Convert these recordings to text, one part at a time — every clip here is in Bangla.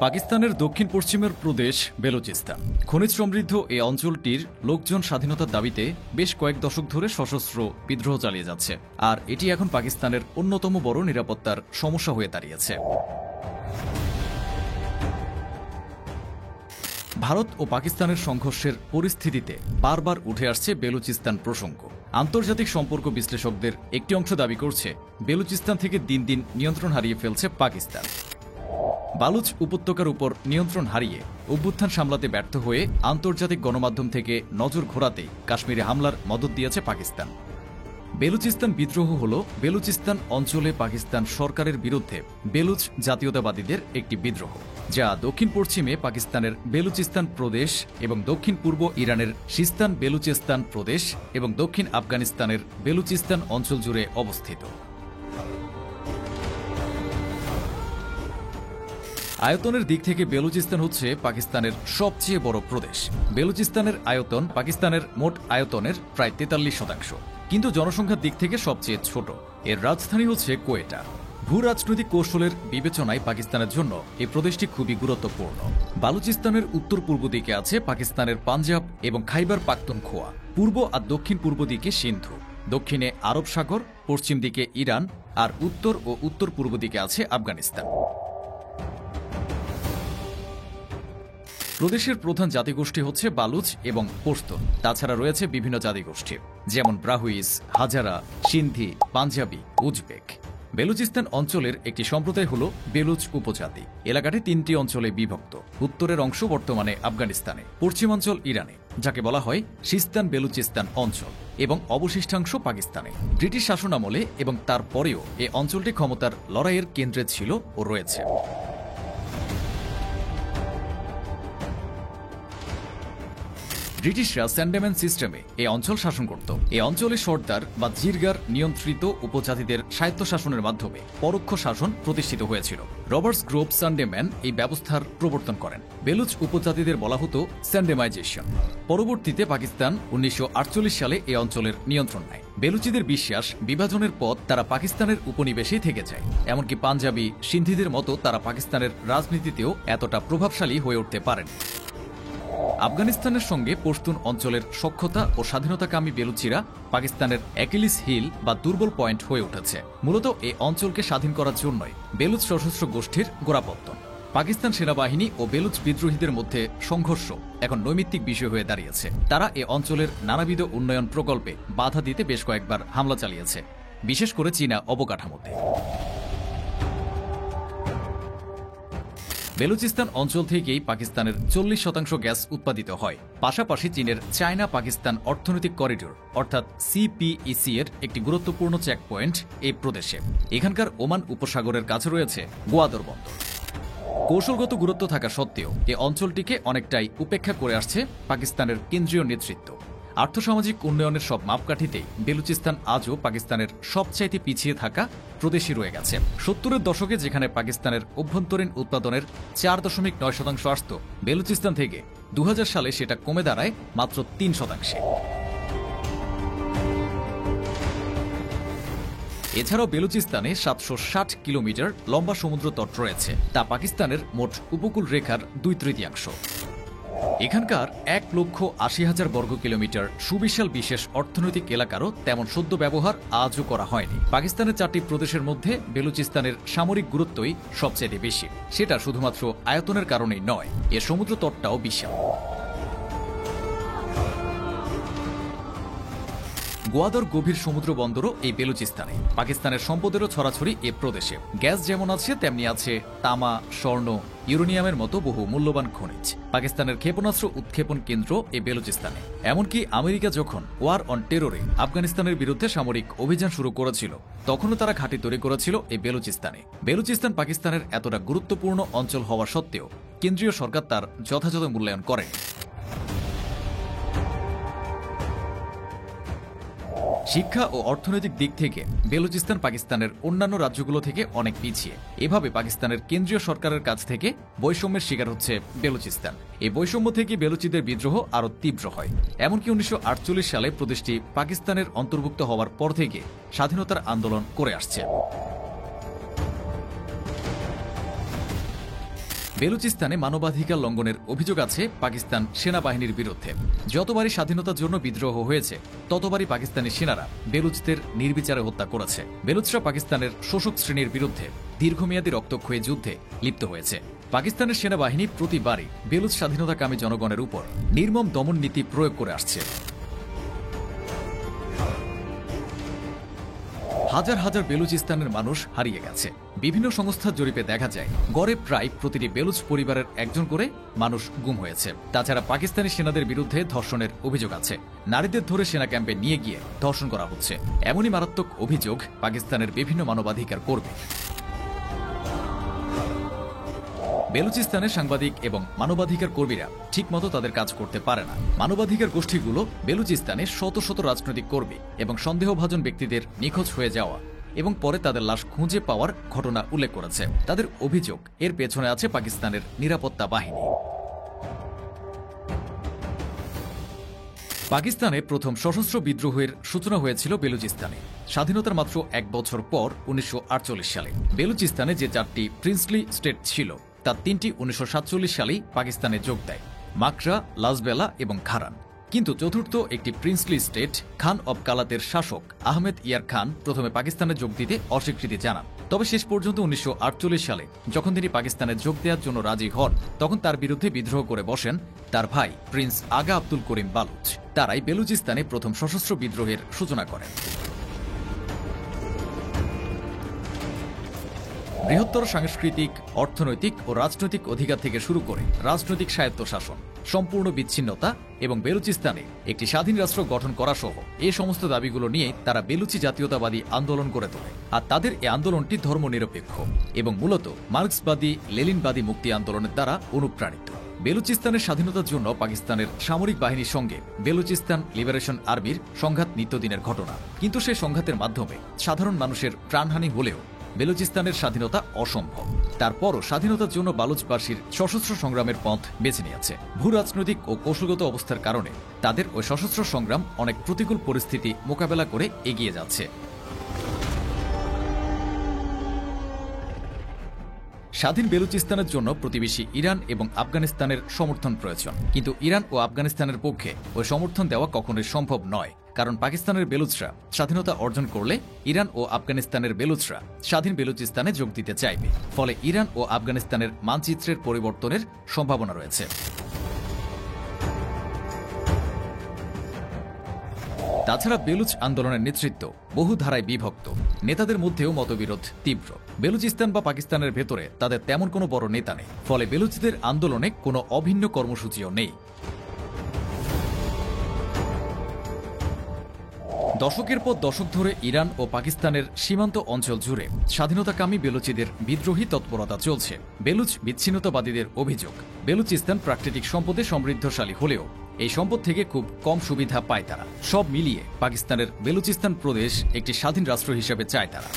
পাকিস্তানের দক্ষিণ পশ্চিমের প্রদেশ বেলুচিস্তান খনিজ সমৃদ্ধ এই অঞ্চলটির লোকজন স্বাধীনতার দাবিতে বেশ কয়েক দশক ধরে সশস্ত্র বিদ্রোহ চালিয়ে যাচ্ছে, আর এটি এখন পাকিস্তানের অন্যতম বড় নিরাপত্তার সমস্যা হয়ে দাঁড়িয়েছে। ভারত ও পাকিস্তানের সংঘর্ষের পরিস্থিতিতে বারবার উঠে আসছে বেলুচিস্তান প্রসঙ্গ। আন্তর্জাতিক সম্পর্ক বিশ্লেষকদের একটি অংশ দাবি করছে বেলুচিস্তান থেকে দিন দিন নিয়ন্ত্রণ হারিয়ে ফেলছে পাকিস্তান। বালুচ উপত্যকার উপর নিয়ন্ত্রণ হারিয়ে অভ্যুত্থান সামলাতে ব্যর্থ হয়ে আন্তর্জাতিক গণমাধ্যম থেকে নজর ঘোরাতেই কাশ্মীরে হামলার মদত দিয়েছে পাকিস্তান। বেলুচিস্তান বিদ্রোহ হল বেলুচিস্তান অঞ্চলে পাকিস্তান সরকারের বিরুদ্ধে বেলুচ জাতীয়তাবাদীদের একটি বিদ্রোহ, যা দক্ষিণ পশ্চিমে পাকিস্তানের বেলুচিস্তান প্রদেশ এবং দক্ষিণ পূর্ব ইরানের সিস্তান বেলুচিস্তান প্রদেশ এবং দক্ষিণ আফগানিস্তানের বেলুচিস্তান অঞ্চল জুড়ে অবস্থিত। আয়তনের দিক থেকে বেলুচিস্তান হচ্ছে পাকিস্তানের সবচেয়ে বড় প্রদেশ। বেলুচিস্তানের আয়তন পাকিস্তানের মোট আয়তনের প্রায় 43%, কিন্তু জনসংখ্যার দিক থেকে সবচেয়ে ছোট। এর রাজধানী হচ্ছে কোয়েটা। ভূ রাজনৈতিক কৌশলের বিবেচনায় পাকিস্তানের জন্য এই প্রদেশটি খুবই গুরুত্বপূর্ণ। বালুচিস্তানের উত্তর পূর্ব দিকে আছে পাকিস্তানের পাঞ্জাব এবং খাইবার পাখতুনখোয়া, পূর্ব আর দক্ষিণ পূর্ব দিকে সিন্ধু, দক্ষিণে আরব সাগর, পশ্চিম দিকে ইরান, আর উত্তর ও উত্তর পূর্ব দিকে আছে আফগানিস্তান। প্রদেশের প্রধান জাতিগোষ্ঠী হচ্ছে বালুচ এবং পশতুন। তাছাড়া রয়েছে বিভিন্ন জাতিগোষ্ঠী, যেমন ব্রাহুইজ, হাজারা, সিন্ধি, পাঞ্জাবি, উজবেক। বেলুচিস্তান অঞ্চলের একটি সম্প্রদায় হল বেলুচ উপজাতি। এলাকাটি 3টি অঞ্চলে বিভক্ত। উত্তরের অংশ বর্তমানে আফগানিস্তানে, পশ্চিমাঞ্চল ইরানে, যাকে বলা হয় সিস্তান বেলুচিস্তান অঞ্চল, এবং অবশিষ্টাংশ পাকিস্তানে। ব্রিটিশ শাসনামলে এবং তারপরেও এই অঞ্চলটি ক্ষমতার লড়াইয়ের কেন্দ্রে ছিল ও রয়েছে। ব্রিটিশরা স্যান্ডেম্যান সিস্টেমে এই অঞ্চল শাসন করত। এই অঞ্চলে সর্দার বা জিরগার নিয়ন্ত্রিত উপজাতিদের স্বায়ত্তশাসনের মাধ্যমে পরোক্ষ শাসন প্রতিষ্ঠিত হয়েছিল। রবার্টস গ্রোভ স্যান্ডেম্যান এই ব্যবস্থার প্রবর্তন করেন। বেলুচ উপজাতিদের বলা হতো স্যান্ডেমাইজেশন। পরবর্তীতে পাকিস্তান 1948 সালে এই অঞ্চলের নিয়ন্ত্রণ নেয়। বেলুচিদের বিশ্বাস, বিভাজনের পথ তারা পাকিস্তানের উপনিবেশেই থেকে যায়। এমনকি পাঞ্জাবি, সিন্ধিদের মতো তারা পাকিস্তানের রাজনীতিতেও এতটা প্রভাবশালী হয়ে উঠতে পারেন। আফগানিস্তানের সঙ্গে পশতুন অঞ্চলের সখ্যতা ও স্বাধীনতাকামী বেলুচিরা পাকিস্তানের অ্যাকিলিস হিল বা দুর্বল পয়েন্ট হয়ে উঠেছে। মূলত এই অঞ্চলকে স্বাধীন করার জন্যই বেলুচ সশস্ত্র গোষ্ঠীর গোড়াপত্তন। পাকিস্তান সেনাবাহিনী ও বেলুচ বিদ্রোহীদের মধ্যে সংঘর্ষ এখন নৈমিত্তিক বিষয় হয়ে দাঁড়িয়েছে। তারা এ অঞ্চলের নানাবিধ উন্নয়ন প্রকল্পে বাধা দিতে বেশ কয়েকবার হামলা চালিয়েছে, বিশেষ করে চীনা অবকাঠামোতে। বেলুচিস্তান অঞ্চল থেকেই পাকিস্তানের 40% গ্যাস উৎপাদিত হয়। পাশাপাশি চীনের চায়না পাকিস্তান অর্থনৈতিক করিডোর অর্থাৎ সিপিইসি এর একটি গুরুত্বপূর্ণ চেকপয়েন্ট এই প্রদেশে। এখানকার ওমান উপসাগরের কাছে রয়েছে গোয়াদর বন্দর। কৌশলগত গুরুত্ব থাকা সত্ত্বেও এই অঞ্চলটিকে অনেকটাই উপেক্ষা করে আসছে পাকিস্তানের কেন্দ্রীয় নেতৃত্ব। আর্থসামাজিক উন্নয়নের সব মাপকাঠিতেই বেলুচিস্তান আজও পাকিস্তানের সবচাইতে পিছিয়ে থাকা প্রদেশই রয়ে গেছে। 70-এর দশকে যেখানে পাকিস্তানের অভ্যন্তরীণ উৎপাদনের 4.9% আসত বেলুচিস্তান থেকে, 2000 সালে সেটা কমে দাঁড়ায় মাত্র 3%। এছাড়াও বেলুচিস্তানে 760 কিলোমিটার লম্বা সমুদ্র তট রয়েছে, তা পাকিস্তানের মোট উপকূল রেখার 2/3। এখানকার 1,80,000 বর্গ কিলোমিটার সুবিশাল বিশেষ অর্থনৈতিক এলাকারও তেমন সদ্য ব্যবহার আজও করা হয়নি। পাকিস্তানের 4টি প্রদেশের মধ্যে বেলুচিস্তানের সামরিক গুরুত্বই সবচেয়ে বেশি। সেটা শুধুমাত্র আয়তনের কারণেই নয়, এর সমুদ্র তটটাও বিশাল। গোয়াদর গভীর সমুদ্র বন্দরও এই বেলুচিস্তানে। পাকিস্তানের সম্পদেরও ছড়াছড়ি এ প্রদেশে। গ্যাস যেমন আছে তেমনি আছে তামা, স্বর্ণ, ইউরেনিয়ামের মতো বহু মূল্যবান খনিজ। পাকিস্তানের ক্ষেপণাস্ত্র উৎক্ষেপণ কেন্দ্র এই বেলুচিস্তানে। এমনকি আমেরিকা যখন ওয়ার অন টেররে আফগানিস্তানের বিরুদ্ধে সামরিক অভিযান শুরু করেছিল, তখনও তারা ঘাঁটি তৈরি করেছিল এই বেলুচিস্তানে। বেলুচিস্তান পাকিস্তানের এতটা গুরুত্বপূর্ণ অঞ্চল হওয়া সত্ত্বেও কেন্দ্রীয় সরকার তার যথাযথ মূল্যায়ন করেনি। শিক্ষা ও অর্থনৈতিক দিক থেকে বেলুচিস্তান পাকিস্তানের অন্যান্য রাজ্যগুলো থেকে অনেক পিছিয়ে। এভাবে পাকিস্তানের কেন্দ্রীয় সরকারের কাছ থেকে বৈষম্যের শিকার হচ্ছে বেলুচিস্তান। এই বৈষম্য থেকে বেলুচিদের বিদ্রোহ আরও তীব্র হয়। এমনকি 1948 সালে প্রদেশটি পাকিস্তানের অন্তর্ভুক্ত হওয়ার পর থেকে স্বাধীনতার আন্দোলন করে আসছে। বেলুচিস্তানে মানবাধিকার লঙ্ঘনের অভিযোগ আছে পাকিস্তান সেনাবাহিনীর বিরুদ্ধে। যতবারই স্বাধীনতার জন্য বিদ্রোহ হয়েছে ততবারই পাকিস্তানি সেনারা বেলুচদের নির্বিচারে হত্যা করেছে। বেলুচরা পাকিস্তানের শোষক শ্রেণীর বিরুদ্ধে দীর্ঘমেয়াদী রক্তক্ষয়ী যুদ্ধে লিপ্ত হয়েছে। পাকিস্তানের সেনাবাহিনী প্রতিবারই বেলুচ স্বাধীনতাকামী জনগণের উপর নির্মম দমন নীতি প্রয়োগ করে আসছে। হাজার হাজার বেলুচিস্তানের মানুষ হারিয়ে গেছে। বিভিন্ন সংস্থার জরিপে দেখা যায় গড়ে প্রায় প্রতিটি বেলুচ পরিবারের একজন করে মানুষ গুম হয়েছে। তাছাড়া পাকিস্তানি সেনাদের বিরুদ্ধে ধর্ষণের অভিযোগ আছে। নারীদের ধরে সেনা ক্যাম্পে নিয়ে গিয়ে ধর্ষণ করা হচ্ছে। এমনই মারাত্মক অভিযোগ পাকিস্তানের বিভিন্ন মানবাধিকার কর্মী। বেলুচিস্তানের সাংবাদিক এবং মানবাধিকার কর্মীরা ঠিকমতো তাদের কাজ করতে পারে না। মানবাধিকার গোষ্ঠীগুলো বেলুচিস্তানে শত শত রাজনৈতিক কর্মী এবং সন্দেহভাজন ব্যক্তিদের নিখোঁজ হয়ে যাওয়া এবং পরে তাদের লাশ খুঁজে পাওয়ার ঘটনা উল্লেখ করেছে। তাদের অভিযোগ এর পেছনে আছে পাকিস্তানের নিরাপত্তা বাহিনী। পাকিস্তানে প্রথম সশস্ত্র বিদ্রোহের সূচনা হয়েছিল বেলুচিস্তানে স্বাধীনতার মাত্র 1 বছর পর 1948 সালে। বেলুচিস্তানে যে 4টি প্রিন্সলি স্টেট ছিল তার 3টি 1947 সালেই পাকিস্তানে যোগ দেয়, মাকরা, লাজবেলা এবং খারান। কিন্তু চতুর্থ একটি প্রিন্সলি স্টেট খান অব কালাতের শাসক আহমেদ ইয়ার খান প্রথমে পাকিস্তানে যোগ দিতে অস্বীকৃতি জানান। তবে শেষ পর্যন্ত 1948 সালে যখন তিনি পাকিস্তানে যোগ দেওয়ার জন্য রাজি হন তখন তার বিরুদ্ধে বিদ্রোহ করে বসেন তার ভাই প্রিন্স আগা আব্দুল করিম বালুচ। তারাই বেলুচিস্তানে প্রথম সশস্ত্র বিদ্রোহের সূচনা করেন। বৃহত্তর সাংস্কৃতিক, অর্থনৈতিক ও রাজনৈতিক অধিকার থেকে শুরু করে রাজনৈতিক স্বায়ত্তশাসন, সম্পূর্ণ বিচ্ছিন্নতা এবং বেলুচিস্তানে একটি স্বাধীন রাষ্ট্র গঠন করা সহ এই সমস্ত দাবিগুলো নিয়ে তারা বেলুচি জাতীয়তাবাদী আন্দোলন গড়ে তোলে। আর তাদের এই আন্দোলনটি ধর্মনিরপেক্ষ এবং মূলত মার্ক্সবাদী লেনিনবাদী মুক্তি আন্দোলনের দ্বারা অনুপ্রাণিত। বেলুচিস্তানের স্বাধীনতার জন্য পাকিস্তানের সামরিক বাহিনীর সঙ্গে বেলুচিস্তান লিবারেশন আর্মির সংঘাত নিত্যদিনের ঘটনা। কিন্তু সেই সংঘাতের মাধ্যমে সাধারণ মানুষের প্রাণহানি হলেও বেলুচিস্তানের স্বাধীনতা অসম্ভব। তারপরও স্বাধীনতার জন্য বালুচবাসীর সশস্ত্র সংগ্রামের পথ বেছে নিয়েছে। ভূ রাজনৈতিক ও কৌশলগত অবস্থার কারণে তাদের ওই সশস্ত্র সংগ্রাম অনেক প্রতিকূল পরিস্থিতি মোকাবেলা করে এগিয়ে যাচ্ছে। স্বাধীন বেলুচিস্তানের জন্য প্রতিবেশী ইরান এবং আফগানিস্তানের সমর্থন প্রয়োজন, কিন্তু ইরান ও আফগানিস্তানের পক্ষে ওই সমর্থন দেওয়া কখনোই সম্ভব নয়। কারণ পাকিস্তানের বেলুচরা স্বাধীনতা অর্জন করলে ইরান ও আফগানিস্তানের বেলুচরা স্বাধীন বেলুচিস্তানে যোগ দিতে চাইবে। ফলে ইরান ও আফগানিস্তানের মানচিত্রের পরিবর্তনের সম্ভাবনা রয়েছে। তাছাড়া বেলুচ আন্দোলনের নেতৃত্ব বহু ধারায় বিভক্ত, নেতাদের মধ্যেও মতবিরোধ তীব্র। বেলুচিস্তান বা পাকিস্তানের ভেতরে তাদের তেমন কোনো বড় নেতা নেই, ফলে বেলুচদের আন্দোলনে কোনো অভিন্ন কর্মসূচিও নেই। দশকের পর দশক ধরে ইরান ও পাকিস্তানের সীমান্ত অঞ্চল জুড়ে স্বাধীনতাকামী বেলুচিদের বিদ্রোহী তৎপরতা চলছে। বেলুচ বিচ্ছিন্নতাবাদীদের অভিযোগ, বেলুচিস্তান প্রাকৃতিক সম্পদে সমৃদ্ধশালী হলেও এই সম্পদ থেকে খুব কম সুবিধা পায় তারা। সব মিলিয়ে পাকিস্তানের বেলুচিস্তান প্রদেশ একটি স্বাধীন রাষ্ট্র হিসেবে চায় তারা।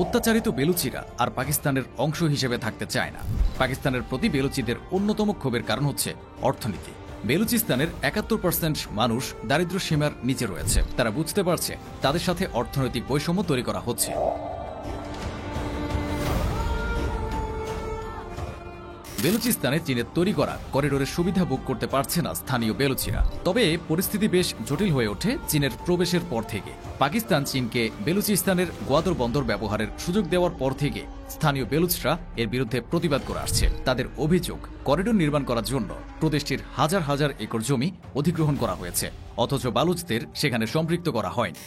অত্যাচারিত বেলুচিরা আর পাকিস্তানের অংশ হিসেবে থাকতে চায় না। পাকিস্তানের প্রতি বেলুচিদের অন্যতম ক্ষোভের কারণ হচ্ছে অর্থনীতি। বেলুচিস্তানের 71% মানুষ দারিদ্র সীমার নিচে রয়েছে। তারা বুঝতে পারছে তাদের সাথে অর্থনৈতিক বৈষম্য তৈরি করা হচ্ছে। বেলুচিস্তানে চীনের তৈরি করা করিডোরের সুবিধা ভোগ করতে পারছে না স্থানীয় বেলুচিরা। তবে পরিস্থিতি বেশ জটিল হয়ে ওঠে চীনের প্রবেশের পর থেকে। পাকিস্তান চীনকে বেলুচিস্তানের গোয়াদর বন্দর ব্যবহারের সুযোগ দেওয়ার পর থেকে স্থানীয় বেলুচরা এর বিরুদ্ধে প্রতিবাদ করে আসছে। তাদের অভিযোগ, করিডোর নির্মাণ করার জন্য প্রদেশটির হাজার হাজার একর জমি অধিগ্রহণ করা হয়েছে, অথচ বালুচদের সেখানে সম্পৃক্ত করা হয়নি।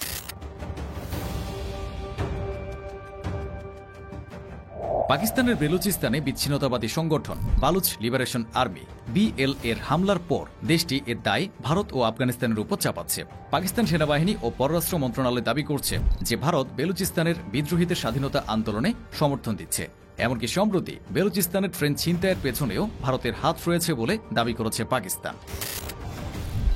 পাকিস্তানের বেলুচিস্তানে বিচ্ছিন্নতাবাদী সংগঠন বালুচ লিবারেশন আর্মি BL এর হামলার পর দেশটি এর দায় ভারত ও আফগানিস্তানের উপর চাপাচ্ছে। পাকিস্তান সেনাবাহিনী ও পররাষ্ট্র মন্ত্রণালয় দাবি করছে যে ভারত বেলুচিস্তানের বিদ্রোহীদের স্বাধীনতা আন্দোলনে সমর্থন দিচ্ছে। এমনকি সম্প্রতি বেলুচিস্তানের ট্রেন ছিনতাইয়ের পেছনেও ভারতের হাত রয়েছে বলে দাবি করেছে পাকিস্তান।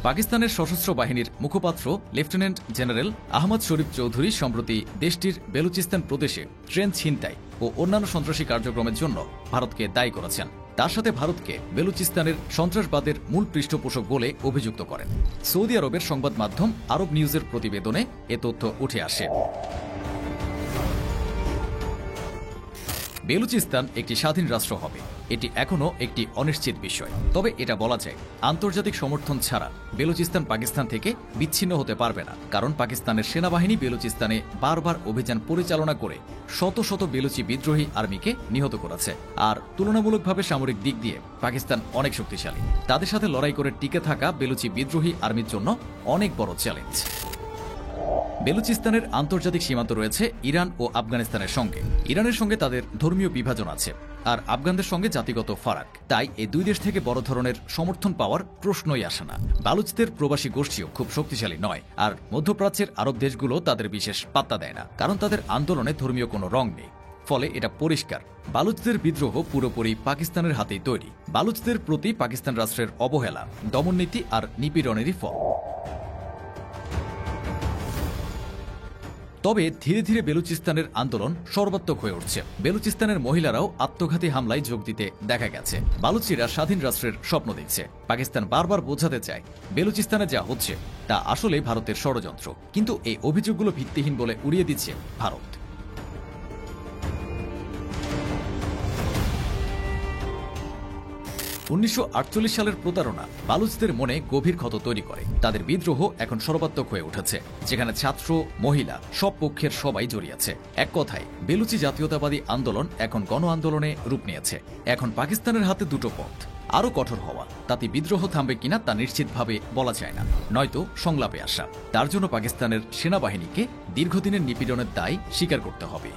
পাকিস্তানের সশস্ত্র বাহিনীর মুখপাত্র লেফটেন্যান্ট জেনারেল আহমদ শরীফ চৌধুরী সম্প্রতি দেশটির বেলুচিস্তান প্রদেশে ট্রেন ছিনতাই ও অন্যান্য সন্ত্রাসী কার্যক্রমের জন্য ভারতকে দায়ী করেছেন। তার সাথে ভারতকে বেলুচিস্তানের সন্ত্রাসবাদের মূল পৃষ্ঠপোষক বলে অভিযুক্ত করেন। সৌদি আরবের সংবাদ মাধ্যম আরব নিউজের প্রতিবেদনে এ তথ্য উঠে আসে। বেলুচিস্তান একটি স্বাধীন রাষ্ট্র হবে এটি এখনও একটি অনিশ্চিত বিষয়। তবে এটা বলা যায়, আন্তর্জাতিক সমর্থন ছাড়া বেলুচিস্তান পাকিস্তান থেকে বিচ্ছিন্ন হতে পারবে না, কারণ পাকিস্তানের সেনাবাহিনী বেলুচিস্তানে বারবার অভিযান পরিচালনা করে শত শত বেলুচি বিদ্রোহী আর্মিকে নিহত করেছে। আর তুলনামূলকভাবে সামরিক দিক দিয়ে পাকিস্তান অনেক শক্তিশালী। তাদের সাথে লড়াই করে টিকে থাকা বেলুচি বিদ্রোহী আর্মির জন্য অনেক বড় চ্যালেঞ্জ। বেলুচিস্তানের আন্তর্জাতিক সীমান্ত রয়েছে ইরান ও আফগানিস্তানের সঙ্গে। ইরানের সঙ্গে তাদের ধর্মীয় বিভাজন আছে, আর আফগানদের সঙ্গে জাতিগত ফারাক। তাই এই দুই দেশ থেকে বড় ধরনের সমর্থন পাওয়ার প্রশ্নই আসে না। বালুচদের প্রবাসী গোষ্ঠীও খুব শক্তিশালী নয়, আর মধ্যপ্রাচ্যের আরব দেশগুলো তাদের বিশেষ পাত্তা দেয় না, কারণ তাদের আন্দোলনে ধর্মীয় কোনো রং নেই। ফলে এটা পরিষ্কার, বালুচদের বিদ্রোহ পুরোপুরি পাকিস্তানের হাতেই তৈরি। বালুচদের প্রতি পাকিস্তান রাষ্ট্রের অবহেলা, দমননীতি আর নিপীড়নেরই ফল। তবে ধীরে ধীরে বেলুচিস্তানের আন্দোলন সর্বাত্মক হয়ে উঠছে। বেলুচিস্তানের মহিলারাও আত্মঘাতী হামলায় যোগ দিতে দেখা গেছে। বালুচিরা স্বাধীন রাষ্ট্রের স্বপ্ন দেখছে। পাকিস্তান বারবার বোঝাতে চায় বেলুচিস্তানে যা হচ্ছে তা আসলে ভারতের ষড়যন্ত্র, কিন্তু এই অভিযোগগুলো ভিত্তিহীন বলে উড়িয়ে দিচ্ছে ভারত। 1948 সালের প্রতারণা বালুচদের মনে গভীর ক্ষত তৈরি করে। তাদের বিদ্রোহ এখন সর্বাত্মক হয়ে উঠেছে, যেখানে ছাত্র, মহিলা সব পক্ষের সবাই জড়িয়েছে। এক কথায় বেলুচি জাতীয়তাবাদী আন্দোলন এখন গণ আন্দোলনে রূপ নিয়েছে। এখন পাকিস্তানের হাতে দুটো পথ, আরও কঠোর হওয়া, তাতে বিদ্রোহ থামবে কিনা তা নিশ্চিতভাবে বলা যায় না, নয়তো সংলাপে আসা। তার জন্য পাকিস্তানের সেনাবাহিনীকে দীর্ঘদিনের নিপীড়নের দায় স্বীকার করতে হবে।